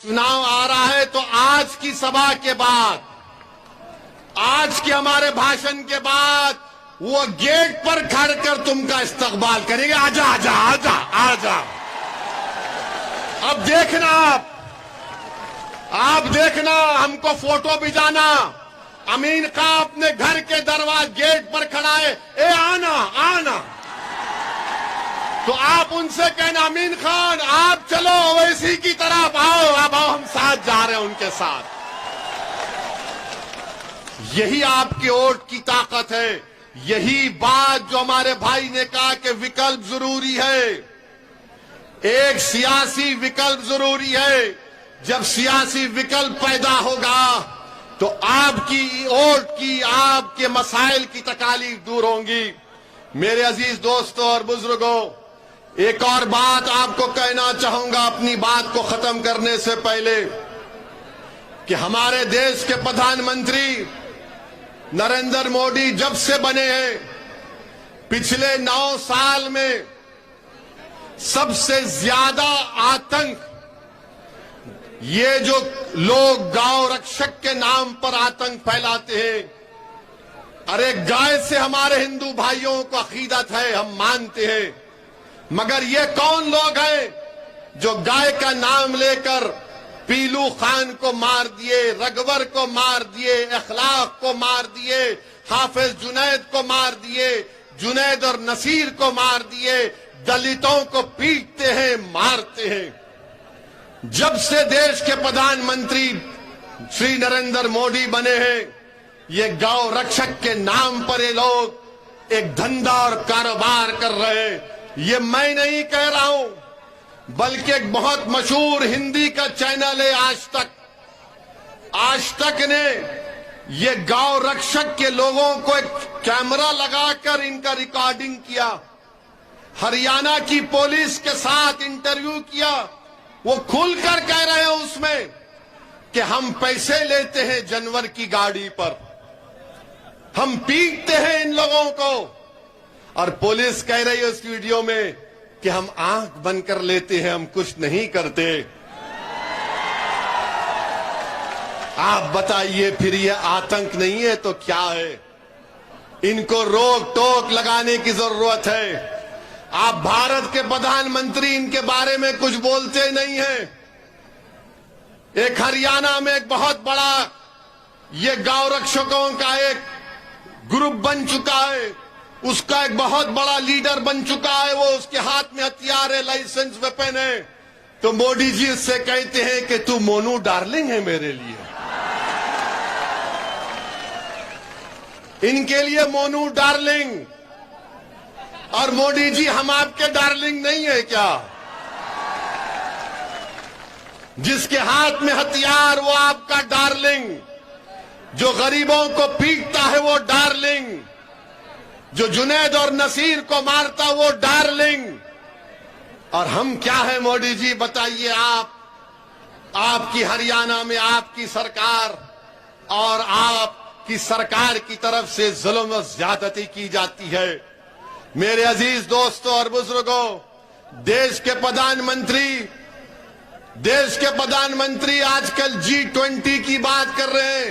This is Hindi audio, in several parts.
चुनाव आ रहा है तो आज की सभा के बाद, आज के हमारे भाषण के बाद वो गेट पर खड़ कर तुमका इस्तकबाल करेंगे। आजा आजा आजा आजा। अब देखना, आप देखना, हमको फोटो भिजाना। अमीन खां अपने घर के दरवाजे गेट पर खड़ा है, ए आना आना। तो आप उनसे कहना, अमीन खान आप चलो ओवैसी की तरफ आओ, अब आओ, हम साथ जा रहे हैं उनके साथ। यही आपके वोट की ताकत है। यही बात जो हमारे भाई ने कहा कि विकल्प जरूरी है, एक सियासी विकल्प जरूरी है। जब सियासी विकल्प पैदा होगा तो आपकी वोट की, आपके मसाइल की तकालीफ दूर होंगी। मेरे अजीज दोस्तों और बुजुर्गों, एक और बात आपको कहना चाहूंगा अपनी बात को खत्म करने से पहले, कि हमारे देश के प्रधानमंत्री नरेंद्र मोदी जब से बने हैं, पिछले 9 साल में सबसे ज्यादा आतंक, ये जो लोग गांव रक्षक के नाम पर आतंक फैलाते हैं, अरे गाय से हमारे हिंदू भाइयों को अकीदत है, हम मानते हैं, मगर ये कौन लोग हैं जो गाय का नाम लेकर पीलू खान को मार दिए, रघुवर को मार दिए, अखलाक को मार दिए, हाफिज जुनैद को मार दिए, जुनैद और नसीर को मार दिए, दलितों को पीटते हैं, मारते हैं। जब से देश के प्रधानमंत्री श्री नरेंद्र मोदी बने हैं, ये गौ रक्षक के नाम पर ये लोग एक धंधा और कारोबार कर रहे हैं। ये मैं नहीं कह रहा हूं, बल्कि एक बहुत मशहूर हिंदी का चैनल है आज तक। आज तक ने ये गौ रक्षक के लोगों को एक कैमरा लगाकर इनका रिकॉर्डिंग किया, हरियाणा की पुलिस के साथ इंटरव्यू किया। वो खुलकर कह रहे हैं उसमें कि हम पैसे लेते हैं जानवर की गाड़ी पर, हम पीटते हैं इन लोगों को। और पुलिस कह रही है उस वीडियो में कि हम आंख बंद कर लेते हैं, हम कुछ नहीं करते। आप बताइए, फिर ये आतंक नहीं है तो क्या है? इनको रोक टोक लगाने की जरूरत है। आप भारत के प्रधानमंत्री इनके बारे में कुछ बोलते नहीं हैं। एक हरियाणा में एक बहुत बड़ा ये गौ रक्षकों का एक ग्रुप बन चुका है, उसका एक बहुत बड़ा लीडर बन चुका है, वो उसके हाथ में हथियार है, लाइसेंस वेपन है। तो मोदी जी उससे कहते हैं कि तू मोनू डार्लिंग है मेरे लिए। इनके लिए मोनू डार्लिंग। और मोदी जी हम आपके डार्लिंग नहीं है क्या? जिसके हाथ में हथियार वो आपका डार्लिंग, जो गरीबों को पीटता है वो डार्लिंग, जो जुनैद और नसीर को मारता वो डार्लिंग। और हम क्या है मोदी जी बताइए? आपकी हरियाणा में आपकी सरकार और आपकी सरकार की तरफ से जुल्म और ज्यादती की जाती है। मेरे अजीज दोस्तों और बुजुर्गों, देश के प्रधानमंत्री आजकल G20 की बात कर रहे हैं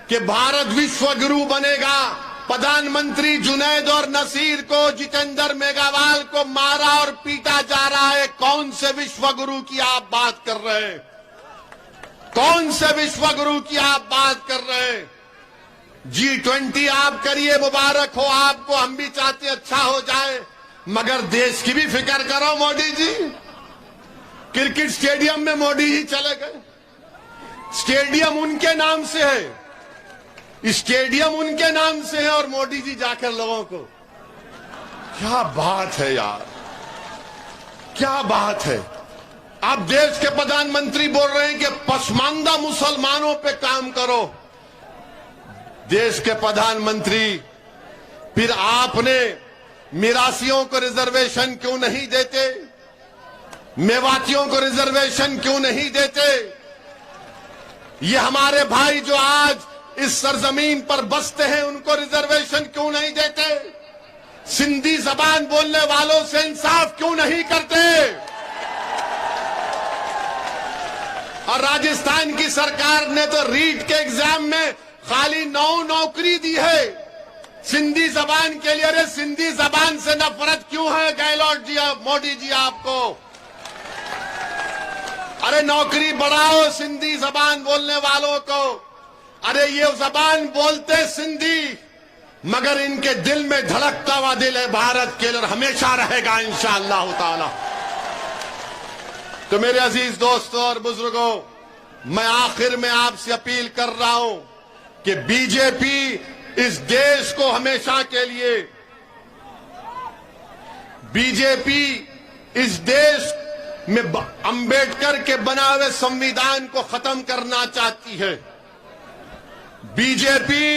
कि भारत विश्व गुरु बनेगा। प्रधानमंत्री जुनैद और नसीर को, जितेंद्र मेघवाल को मारा और पीटा जा रहा है। कौन से विश्व गुरु की आप बात कर रहे हैं? कौन से विश्व गुरु की आप बात कर रहे हैं? G20 आप करिए, मुबारक हो आपको, हम भी चाहते अच्छा हो जाए, मगर देश की भी फिक्र करो मोदी जी। क्रिकेट स्टेडियम में मोदी जी चले गए, स्टेडियम उनके नाम से है, स्टेडियम उनके नाम से है, और मोदी जी जाकर लोगों को, क्या बात है यार, क्या बात है। आप देश के प्रधानमंत्री बोल रहे हैं कि पसमानदा मुसलमानों पे काम करो। देश के प्रधानमंत्री, फिर आपने मिरासियों को रिजर्वेशन क्यों नहीं देते? मेवातियों को रिजर्वेशन क्यों नहीं देते? ये हमारे भाई जो आज इस सरजमीन पर बसते हैं, उनको रिजर्वेशन क्यों नहीं देते? सिंधी जबान बोलने वालों से इंसाफ क्यों नहीं करते? और राजस्थान की सरकार ने तो रीट के एग्जाम में खाली 9 नौकरी दी है सिंधी जबान के लिए। अरे सिंधी जबान से नफरत क्यों है गहलोत जी, मोदी जी आपको? अरे नौकरी बढ़ाओ सिंधी जबान बोलने वालों को। अरे ये जबान बोलते सिंधी, मगर इनके दिल में धड़कता हुआ दिल है भारत के लिए, हमेशा रहेगा इंशाअल्लाह ताला। तो मेरे अजीज दोस्तों और बुजुर्गों, मैं आखिर में आपसे अपील कर रहा हूं कि बीजेपी इस देश को हमेशा के लिए, बीजेपी इस देश में अंबेडकर के बनाए हुए संविधान को खत्म करना चाहती है। बीजेपी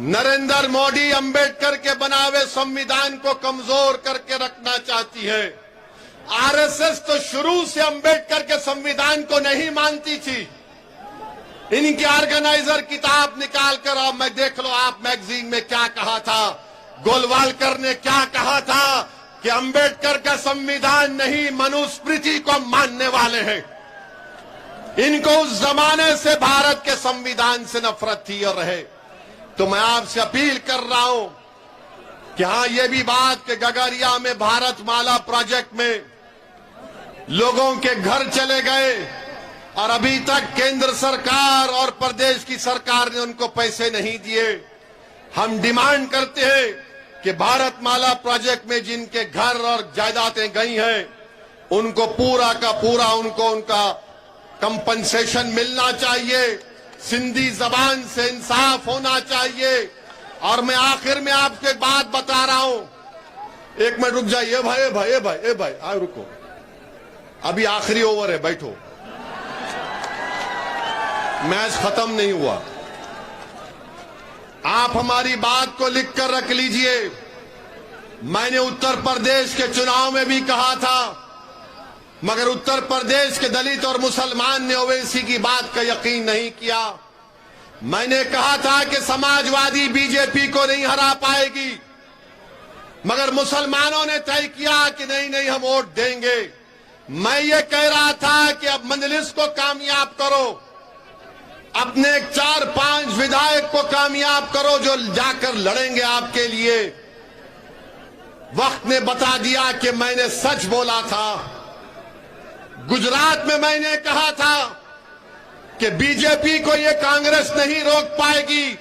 नरेंद्र मोदी अंबेडकर के बनाए हुए संविधान को कमजोर करके रखना चाहती है। आरएसएस तो शुरू से अंबेडकर के संविधान को नहीं मानती थी। इनके ऑर्गेनाइजर किताब निकाल कर और मैं देख लो आप मैगजीन में क्या कहा था। गोलवालकर ने क्या कहा था कि अंबेडकर का संविधान नहीं, मनुस्मृति को मानने वाले हैं। इनको उस जमाने से भारत के संविधान से नफरत थी और रहे। तो मैं आपसे अपील कर रहा हूं कि हां, ये भी बात कि गगरिया में भारत माला प्रोजेक्ट में लोगों के घर चले गए और अभी तक केंद्र सरकार और प्रदेश की सरकार ने उनको पैसे नहीं दिए। हम डिमांड करते हैं कि भारत माला प्रोजेक्ट में जिनके घर और जायदादें गई हैं उनको पूरा का पूरा उनका कंपनसेशन मिलना चाहिए। सिंधी जबान से इंसाफ होना चाहिए। और मैं आखिर में आपको एक बात बता रहा हूं, एक मिनट रुक जाइए भाई, रुको, अभी आखिरी ओवर है, बैठो, मैच खत्म नहीं हुआ। आप हमारी बात को लिखकर रख लीजिए। मैंने उत्तर प्रदेश के चुनाव में भी कहा था, मगर उत्तर प्रदेश के दलित और मुसलमान ने ओवैसी की बात का यकीन नहीं किया। मैंने कहा था कि समाजवादी बीजेपी को नहीं हरा पाएगी, मगर मुसलमानों ने तय किया कि नहीं हम वोट देंगे। मैं ये कह रहा था कि अब मजलिस को कामयाब करो, अपने 4-5 विधायक को कामयाब करो जो जाकर लड़ेंगे आपके लिए। वक्त ने बता दिया कि मैंने सच बोला था। गुजरात में मैंने कहा था कि बीजेपी को ये कांग्रेस नहीं रोक पाएगी,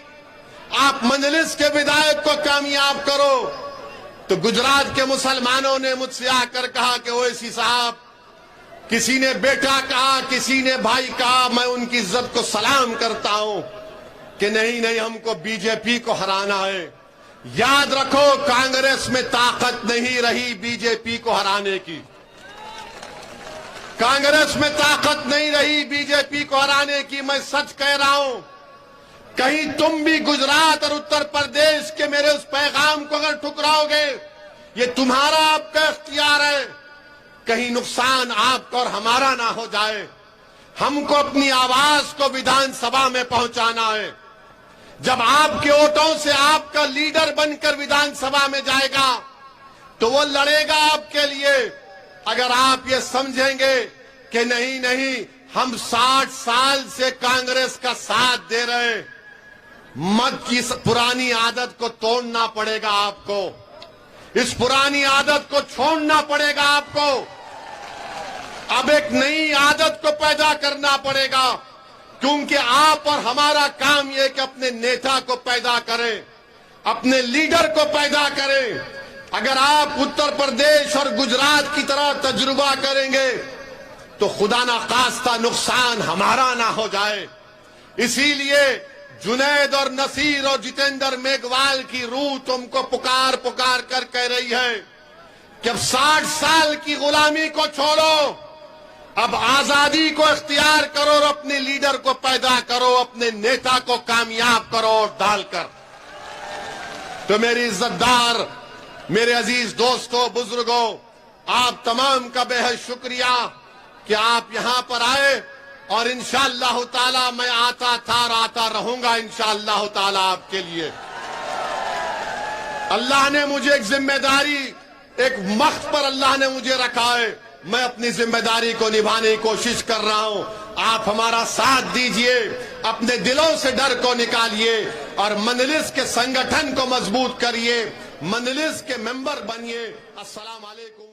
आप मजलिस के विधायक को कामयाब करो। तो गुजरात के मुसलमानों ने मुझसे आकर कहा कि ओवैसी साहब, किसी ने बेटा कहा, किसी ने भाई कहा, मैं उनकी इज्जत को सलाम करता हूं कि नहीं हमको बीजेपी को हराना है। याद रखो, कांग्रेस में ताकत नहीं रही बीजेपी को हराने की। कांग्रेस में ताकत नहीं रही बीजेपी को हराने की। मैं सच कह रहा हूं, कहीं तुम भी गुजरात और उत्तर प्रदेश के मेरे उस पैगाम को अगर ठुकराओगे, ये तुम्हारा आपका इख्तियार है। कहीं नुकसान आपका और हमारा ना हो जाए। हमको अपनी आवाज को विधानसभा में पहुंचाना है। जब आपके वोटों से आपका लीडर बनकर विधानसभा में जाएगा तो वो लड़ेगा आपके लिए। अगर आप ये समझेंगे कि नहीं हम 60 साल से कांग्रेस का साथ दे रहे हैं, मत की पुरानी आदत को तोड़ना पड़ेगा आपको। इस पुरानी आदत को छोड़ना पड़ेगा आपको। अब एक नई आदत को पैदा करना पड़ेगा, क्योंकि आप और हमारा काम यह कि अपने नेता को पैदा करें, अपने लीडर को पैदा करें। अगर आप उत्तर प्रदेश और गुजरात की तरह तजुर्बा करेंगे तो खुदा ना खास्ता नुकसान हमारा ना हो जाए। इसीलिए जुनैद और नसीर और जितेंद्र मेघवाल की रूह तुमको पुकार कर कह रही है कि अब 60 साल की गुलामी को छोड़ो, अब आजादी को इख्तियार करो और अपने लीडर को पैदा करो, अपने नेता को कामयाब करो और डालकर। तो मेरी इज्जतदार, मेरे अजीज दोस्तों, बुजुर्गों, आप तमाम का बेहद शुक्रिया कि आप यहां पर आए। और इंशाअल्लाह ताला मैं आता था और आता रहूंगा इंशाअल्लाह ताला आपके लिए। अल्लाह ने मुझे एक जिम्मेदारी, एक मख्त पर अल्लाह ने मुझे रखा है। मैं अपनी जिम्मेदारी को निभाने की कोशिश कर रहा हूं। आप हमारा साथ दीजिए, अपने दिलों से डर को निकालिए और मजलिस के संगठन को मजबूत करिए, मजलिस के मेंबर बनिए। अस्सलाम वालेकुम।